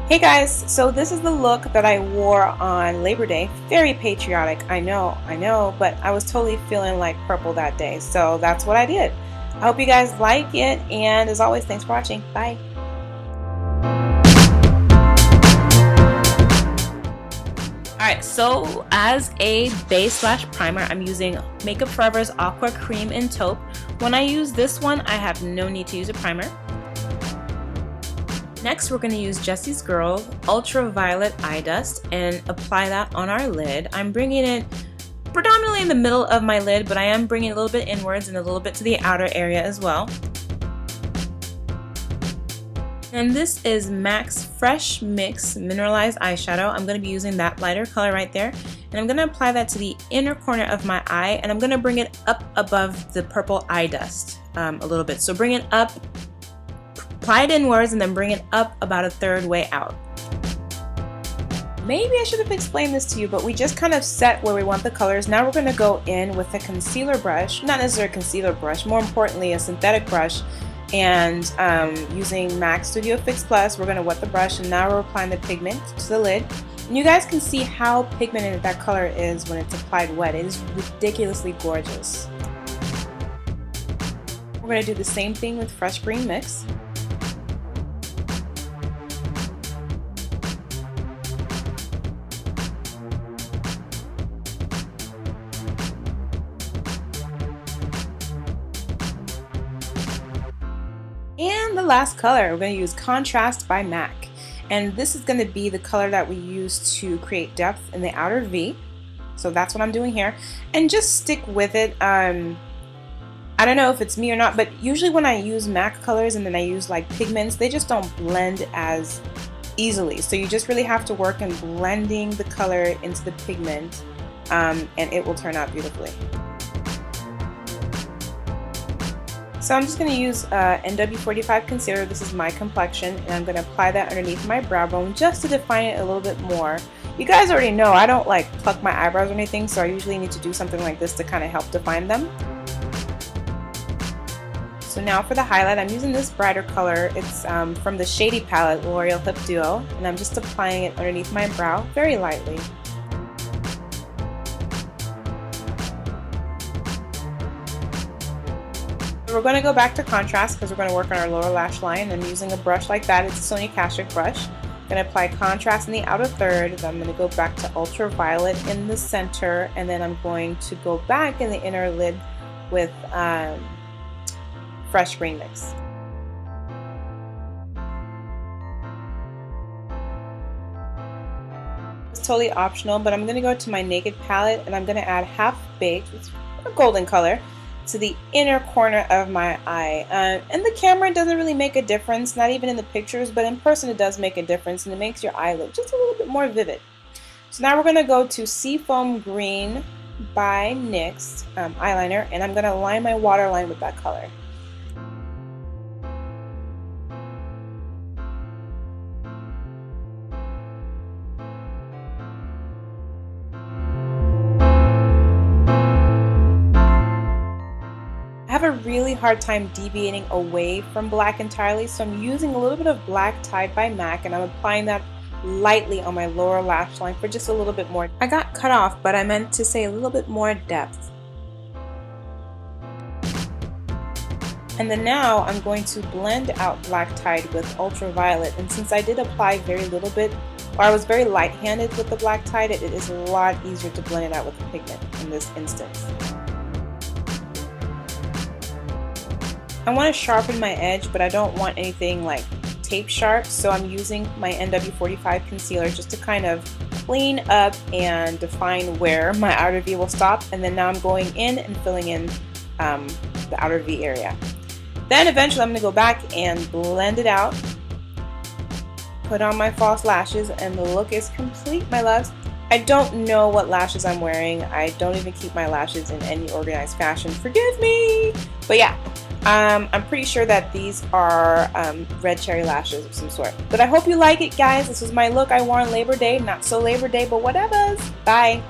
Hey guys, so this is the look that I wore on Labor Day. Very patriotic, I know, but I was totally feeling like purple that day, so that's what I did. I hope you guys like it, and as always, thanks for watching. Bye. Alright, so as a base / primer, I'm using Makeup Forever's Aqua Cream in Taupe. When I use this one, I have no need to use a primer. Next, we're going to use Jessie's Girl Ultraviolet Eye Dust and apply that on our lid. I'm bringing it predominantly in the middle of my lid, but I am bringing it a little bit inwards and a little bit to the outer area as well. And this is MAC's Fresh Mix Mineralized Eyeshadow. I'm going to be using that lighter color right there. And I'm going to apply that to the inner corner of my eye, and I'm going to bring it up above the purple eye dust a little bit. So bring it up, apply it inwards, and then bring it up about a third way out. Maybe I should have explained this to you, but we just kind of set where we want the colors. Now we're going to go in with a concealer brush, not necessarily a concealer brush, more importantly a synthetic brush, and using MAC Studio Fix Plus, we're going to wet the brush, and now we're applying the pigment to the lid. And you guys can see how pigmented that color is when it's applied wet. It is ridiculously gorgeous. We're going to do the same thing with Fresh Green Mix. And the last color, we're going to use Contrast by MAC. And this is going to be the color that we use to create depth in the outer V. So that's what I'm doing here. And just stick with it. I don't know if it's me or not, but usually when I use MAC colors and then I use like pigments, they just don't blend as easily. So you just really have to work in blending the color into the pigment, and it will turn out beautifully. So I'm just going to use NW45 concealer. This is my complexion, and I'm going to apply that underneath my brow bone just to define it a little bit more. You guys already know I don't like pluck my eyebrows or anything, so I usually need to do something like this to kind of help define them. So now for the highlight, I'm using this brighter color. It's from the Shady palette, L'Oreal Hip Duo, and I'm just applying it underneath my brow very lightly. We're going to go back to contrast because we're going to work on our lower lash line. I'm using a brush like that. It's a Sonia Kashuk brush. I'm going to apply contrast in the outer third. Then I'm going to go back to ultraviolet in the center, and then I'm going to go back in the inner lid with Fresh Green Mix. It's totally optional, but I'm going to go to my Naked palette and I'm going to add Half Baked, it's a golden color, to the inner corner of my eye. And the camera doesn't really make a difference, not even in the pictures, but in person it does make a difference, and it makes your eye look just a little bit more vivid. So now we're going to go to Seafoam Green by NYX eyeliner, and I'm going to line my waterline with that color. I have a really hard time deviating away from black entirely, so I'm using a little bit of Black Tide by MAC, and I'm applying that lightly on my lower lash line for just a little bit more. I got cut off, but I meant to say a little bit more depth. And then now I'm going to blend out Black Tide with Ultraviolet, and since I did apply very little bit, or I was very light-handed with the Black Tide, it is a lot easier to blend it out with the pigment in this instance. I want to sharpen my edge, but I don't want anything like tape sharp, so I'm using my NW45 concealer just to kind of clean up and define where my outer V will stop, and then now I'm going in and filling in the outer V area. Then eventually I'm going to go back and blend it out, put on my false lashes, and the look is complete, my loves. I don't know what lashes I'm wearing. I don't even keep my lashes in any organized fashion. Forgive me! But yeah. I'm pretty sure that these are red cherry lashes of some sort. But I hope you like it, guys. This was my look I wore on Labor Day. Not so Labor Day, but whatevers. Bye.